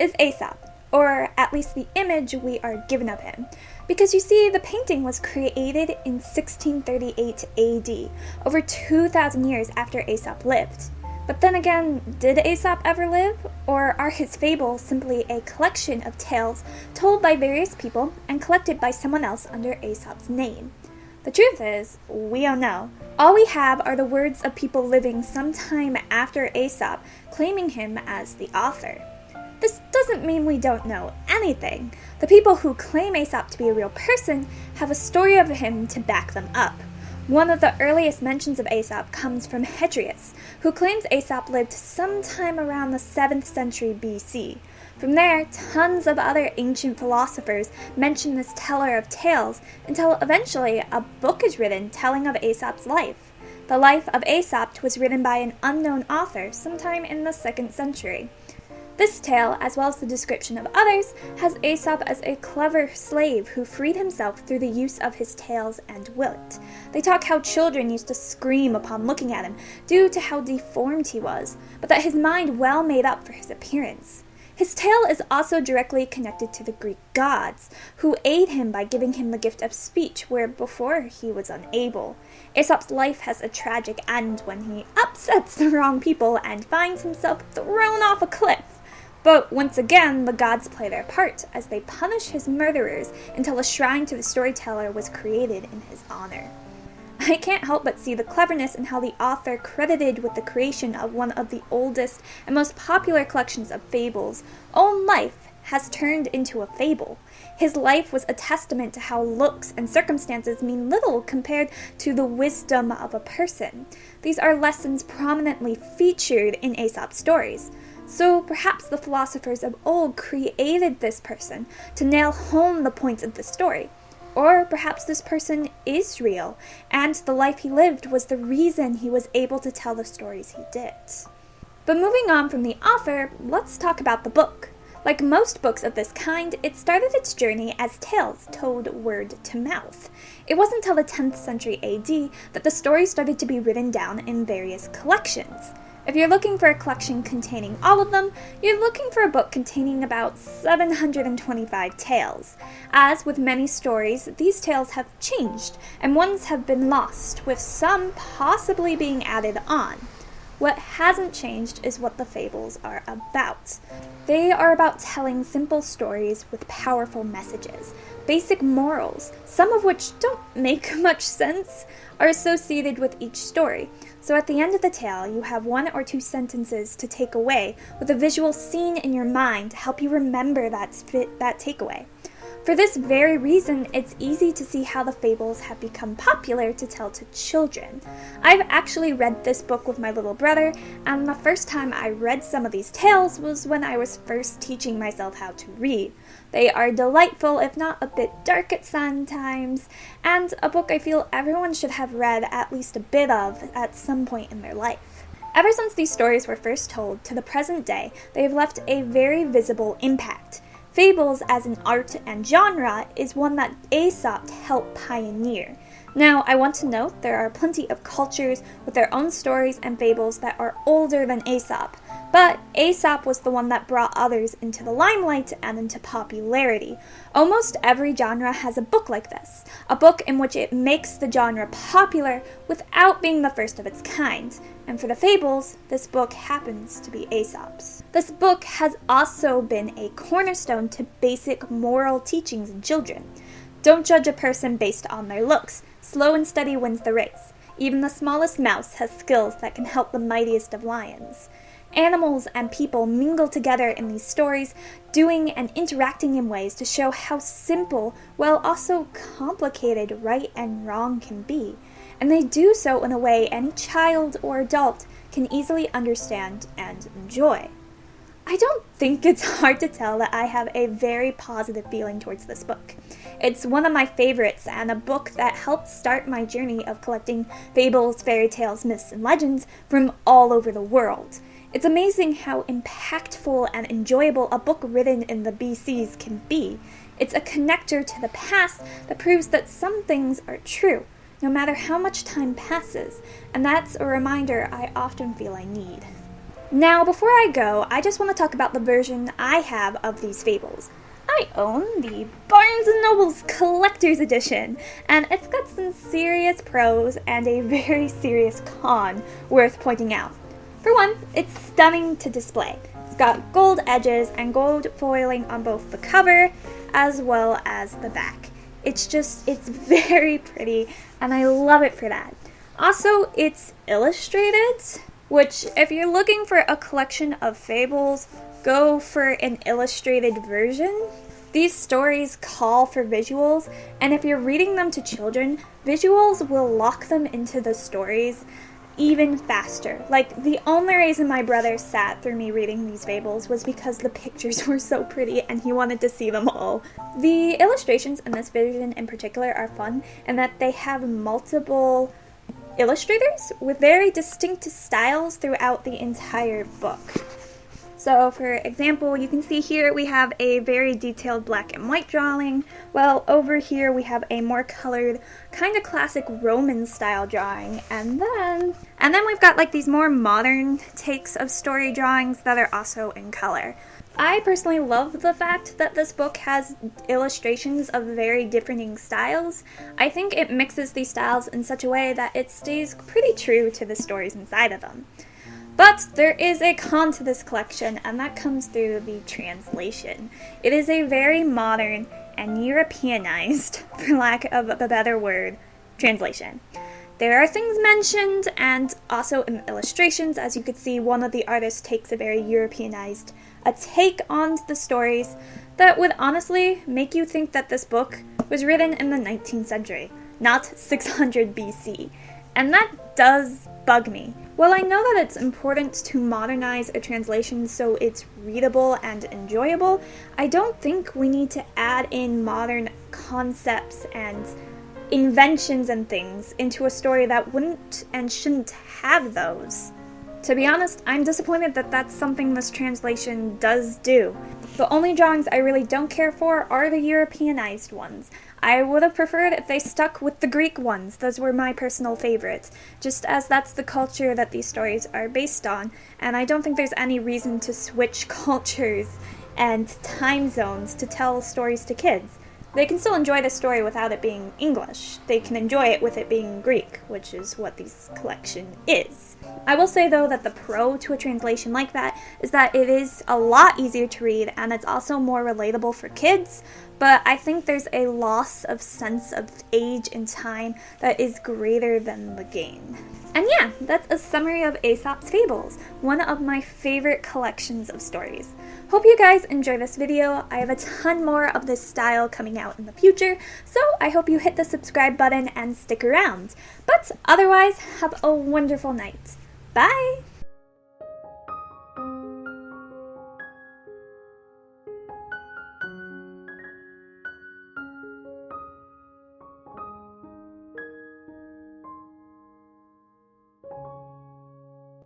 is Aesop, or at least the image we are given of him. Because you see, the painting was created in 1638 AD, over 2,000 years after Aesop lived. But then again, did Aesop ever live? Or are his fables simply a collection of tales told by various people and collected by someone else under Aesop's name? The truth is, we don't know. All we have are the words of people living sometime after Aesop, claiming him as the author. This doesn't mean we don't know anything. The people who claim Aesop to be a real person have a story of him to back them up. One of the earliest mentions of Aesop comes from Hedrius, who claims Aesop lived sometime around the 7th century BC. From there, tons of other ancient philosophers mention this teller of tales until eventually a book is written telling of Aesop's life. The Life of Aesop was written by an unknown author sometime in the 2nd century. This tale, as well as the description of others, has Aesop as a clever slave who freed himself through the use of his tales and wit. They talk how children used to scream upon looking at him due to how deformed he was, but that his mind well made up for his appearance. His tale is also directly connected to the Greek gods, who aid him by giving him the gift of speech where before he was unable. Aesop's life has a tragic end when he upsets the wrong people and finds himself thrown off a cliff. But once again, the gods play their part as they punish his murderers until a shrine to the storyteller was created in his honor. I can't help but see the cleverness in how the author, credited with the creation of one of the oldest and most popular collections of fables, own life has turned into a fable. His life was a testament to how looks and circumstances mean little compared to the wisdom of a person. These are lessons prominently featured in Aesop's stories. So perhaps the philosophers of old created this person to nail home the points of the story. Or perhaps this person is real, and the life he lived was the reason he was able to tell the stories he did. But moving on from the author, let's talk about the book. Like most books of this kind, it started its journey as tales told word to mouth. It wasn't until the 10th century AD that the stories started to be written down in various collections. If you're looking for a collection containing all of them, you're looking for a book containing about 725 tales. As with many stories, these tales have changed, and ones have been lost, with some possibly being added on. What hasn't changed is what the fables are about. They are about telling simple stories with powerful messages. Basic morals, some of which don't make much sense, are associated with each story. So at the end of the tale, you have 1 or 2 sentences to take away with a visual scene in your mind to help you remember that takeaway. For this very reason, it's easy to see how the fables have become popular to tell to children. I've actually read this book with my little brother, and the first time I read some of these tales was when I was first teaching myself how to read. They are delightful, if not a bit dark at sometimes, and a book I feel everyone should have read at least a bit of at some point in their life. Ever since these stories were first told to the present day, they have left a very visible impact. Fables as an art and genre is one that Aesop helped pioneer. Now, I want to note there are plenty of cultures with their own stories and fables that are older than Aesop, but Aesop was the one that brought others into the limelight and into popularity. Almost every genre has a book like this, a book in which it makes the genre popular without being the first of its kind. And for the fables, this book happens to be Aesop's. This book has also been a cornerstone to basic moral teachings in children. Don't judge a person based on their looks. Slow and steady wins the race. Even the smallest mouse has skills that can help the mightiest of lions. Animals and people mingle together in these stories, doing and interacting in ways to show how simple, while also complicated, right and wrong can be. And they do so in a way any child or adult can easily understand and enjoy. I don't think it's hard to tell that I have a very positive feeling towards this book. It's one of my favorites and a book that helped start my journey of collecting fables, fairy tales, myths, and legends from all over the world. It's amazing how impactful and enjoyable a book written in the BCs can be. It's a connector to the past that proves that some things are true, no matter how much time passes, and that's a reminder I often feel I need. Now, before I go, I just want to talk about the version I have of these fables. I own the Barnes & Noble's Collector's Edition, and it's got some serious pros and a very serious con worth pointing out. For one, it's stunning to display. It's got gold edges and gold foiling on both the cover as well as the back. It's very pretty, and I love it for that. Also, it's illustrated, which if you're looking for a collection of fables, go for an illustrated version. These stories call for visuals, and if you're reading them to children, visuals will lock them into the stories even faster. Like, the only reason my brother sat through me reading these fables was because the pictures were so pretty and he wanted to see them all. The illustrations in this version in particular are fun in that they have multiple illustrators with very distinct styles throughout the entire book. So, for example, you can see here we have a very detailed black and white drawing, while over here we have a more colored, kind of classic Roman style drawing, and then we've got like these more modern takes of story drawings that are also in color. I personally love the fact that this book has illustrations of very differing styles. I think it mixes these styles in such a way that it stays pretty true to the stories inside of them. But there is a con to this collection, and that comes through the translation. It is a very modern and Europeanized, for lack of a better word, translation. There are things mentioned, and also in the illustrations, as you could see, one of the artists takes a very Europeanized take on the stories that would honestly make you think that this book was written in the 19th century, not 600 BC. And that does bug me. While I know that it's important to modernize a translation so it's readable and enjoyable, I don't think we need to add in modern concepts and inventions and things into a story that wouldn't and shouldn't have those. To be honest, I'm disappointed that that's something this translation does do. The only drawings I really don't care for are the Europeanized ones. I would have preferred if they stuck with the Greek ones. Those were my personal favorites, just as that's the culture that these stories are based on, and I don't think there's any reason to switch cultures and time zones to tell stories to kids. They can still enjoy the story without it being English. They can enjoy it with it being Greek, which is what this collection is. I will say, though, that the pro to a translation like that is that it is a lot easier to read, and it's also more relatable for kids, but I think there's a loss of sense of age and time that is greater than the game. And yeah, that's a summary of Aesop's Fables, one of my favorite collections of stories. Hope you guys enjoy this video. I have a ton more of this style coming out in the future, so I hope you hit the subscribe button and stick around. But otherwise, have a wonderful night. Bye!